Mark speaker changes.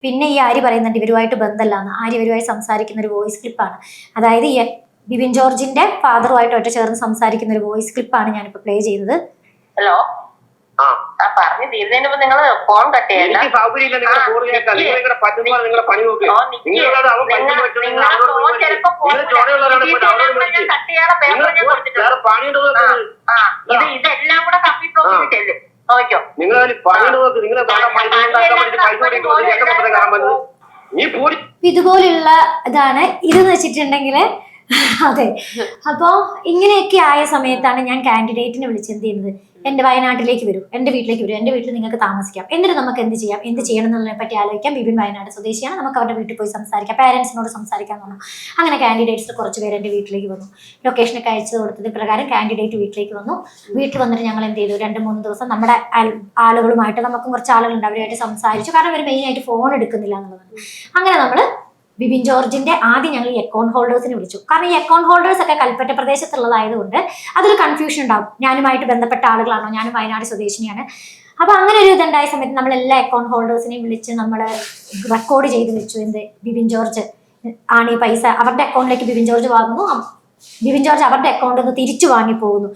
Speaker 1: പിന്നെ ഈ ആര്യ പറയുന്നുണ്ട് ഇവരുമായിട്ട് ബന്ധമില്ലാന്ന്. ആര്യ ഇവരുമായി സംസാരിക്കുന്ന ഒരു വോയിസ് ക്ലിപ്പാണ്. അതായത് ബിബിൻ ജോർജിന്റെ ഫാദറുമായിട്ട് ചേർന്ന് സംസാരിക്കുന്ന ഒരു വോയിസ് ക്ലിപ്പാണ് ഞാനിപ്പോ പ്ലേ ചെയ്തത്.
Speaker 2: ഹലോ, പറഞ്ഞു തീരുന്നതിന് മുമ്പ് നിങ്ങൾ ഫോൺ കട്ട് ചെയ്യണ്ട. ഇതെല്ലാം കൂടെ കമ്പ്ലീറ്റ് നോക്കിയിട്ടല്ലേ നോക്കിയോ.
Speaker 1: ഇതുപോലുള്ള ഇതാണ് ഇതെന്ന് വെച്ചിട്ടുണ്ടെങ്കില്. അതെ, അപ്പോ ഇങ്ങനെയൊക്കെ ആയ സമയത്താണ് ഞാൻ കാൻഡിഡേറ്റിനെ വിളിച്ച് എന്ത് ചെയ്യുന്നത്, എന്റെ വയനാട്ടിലേക്ക് വരൂ, എന്റെ വീട്ടിലേക്ക് വരൂ, എന്റെ വീട്ടിൽ നിങ്ങൾക്ക് താമസിക്കാം, എന്നിട്ട് നമുക്ക് എന്ത് ചെയ്യാം, എന്ത് ചെയ്യണം എന്നുള്ളതിനെ പറ്റി ആലോചിക്കാം. ബിബിൻ വയനാട് സ്വദേശിയാണ്, നമുക്ക് അവരുടെ വീട്ടിൽ പോയി സംസാരിക്കാം, പാരന്റ്സിനോട് സംസാരിക്കാൻ പറഞ്ഞു. അങ്ങനെ കാൻഡിഡേറ്റ്സ് കുറച്ച് പേര് എന്റെ വീട്ടിലേക്ക് വന്നു. ലൊക്കേഷനൊക്കെ അയച്ചു കൊടുത്തത് പ്രകാരം കാൻഡിഡേറ്റ് വീട്ടിലേക്ക് വന്നു. വീട്ടിൽ വന്നിട്ട് ഞങ്ങൾ എന്ത് ചെയ്തു, 2-3 ദിവസം നമ്മുടെ ആളുകളുമായിട്ട്, നമുക്കും കുറച്ച് ആളുകളുണ്ട്, അവരുമായിട്ട് സംസാരിച്ചു. കാരണം അവർ മെയിനായിട്ട് ഫോൺ എടുക്കുന്നില്ല എന്നുള്ളതാണ്. അങ്ങനെ നമ്മൾ ബിബിൻ ജോർജിന്റെ ആദ്യം ഞങ്ങൾ ഈ അക്കൗണ്ട് ഹോൾഡേഴ്സിനെ വിളിച്ചു. കാരണം ഈ അക്കൗണ്ട് ഹോൾഡേഴ്സ് ഒക്കെ കൽപ്പറ്റ പ്രദേശത്തുള്ളതായതുകൊണ്ട് അതൊരു കൺഫ്യൂഷൻ ഉണ്ടാവും. ഞാനുമായിട്ട് ബന്ധപ്പെട്ട ആളുകളാണോ, ഞാനും വയനാട് സ്വദേശിനിയാണ്. അപ്പൊ അങ്ങനെ ഒരു ഇതുണ്ടായ സമയത്ത് നമ്മൾ എല്ലാ അക്കൗണ്ട് ഹോൾഡേഴ്സിനെയും വിളിച്ച് നമ്മൾ റെക്കോർഡ് ചെയ്ത് വെച്ചു. എന്ത്, ബിബിൻ ജോർജ് ആണ് ഈ പൈസ അവരുടെ അക്കൗണ്ടിലേക്ക് ബിബിൻ ജോർജ് വാങ്ങുന്നു, ബിബിൻ ജോർജ് അവരുടെ അക്കൗണ്ടിൽ നിന്ന് തിരിച്ചു വാങ്ങി പോകുന്നു.